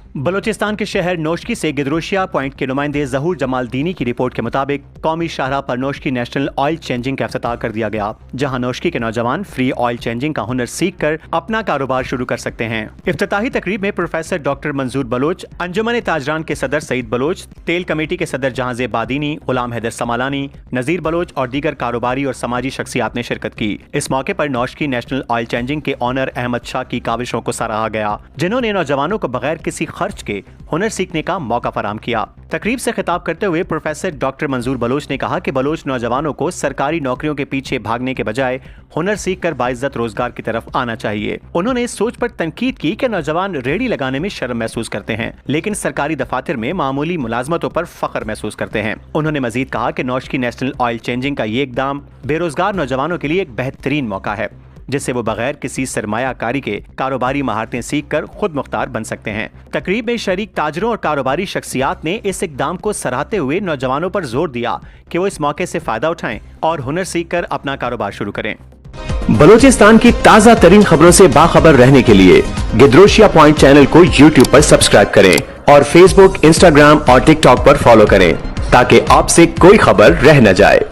बलूचिस्तान के शहर नोशकी से गिदरोशिया पॉइंट के नुमाइंदे ज़हूर जमाल दीनी की रिपोर्ट के मुताबिक कौमी शाहराह पर नोशकी नेशनल ऑयल चेंजिंग का इफ्तिताह कर दिया गया, जहां नोशकी के नौजवान फ्री ऑयल चेंजिंग का हुनर सीख कर अपना कारोबार शुरू कर सकते हैं। इफ्तिताही तकरीब में प्रोफेसर डॉक्टर मंजूर बलोच, अंजुमन ताजरान के सदर सईद बलोच, तेल कमेटी के सदर जहांजेब बादीनी, गुलाम हैदर समालानी, नजीर बलोच और दीगर कारोबारी और समाजी शख्सियात ने शिरकत की। इस मौके पर नोशकी नेशनल ऑयल चेंजिंग के ऑनर अहमद शाह की काविशों को सराहा गया, जिन्होंने नौजवानों को बगैर किसी खर्च के हुनर सीखने का मौका फराहम किया। तकरीब से खिताब करते हुए प्रोफेसर डॉक्टर मंजूर बलोच ने कहा कि बलोच नौजवानों को सरकारी नौकरियों के पीछे भागने के बजाय हुनर सीख कर बाइज्जत रोजगार की तरफ आना चाहिए। उन्होंने इस सोच पर तनकीद की कि नौजवान रेडी लगाने में शर्म महसूस करते हैं, लेकिन सरकारी दफातर में मामूली मुलाजमतों पर फख्र महसूस करते हैं। उन्होंने मजीद कहा कि नोशकी नेशनल ऑयल चेंजिंग का ये इकदाम बेरोजगार नौजवानों के लिए एक बेहतरीन मौका है, जिससे वो बगैर किसी सरमायाकारी के कारोबारी महारतें सीख कर खुद मुख्तार बन सकते हैं। तकरीब में शरीक ताजरों और कारोबारी शख्सियात ने इस इकदाम को सराहते हुए नौजवानों पर जोर दिया कि वो इस मौके से फायदा उठाएं और हुनर सीख कर अपना कारोबार शुरू करें। बलूचिस्तान की ताज़ा तरीन खबरों से बाखबर रहने के लिए गिदरोशिया पॉइंट चैनल को YouTube पर सब्सक्राइब करें और Facebook, Instagram और TikTok पर फॉलो करें, ताकि आपसे कोई खबर रह न जाए।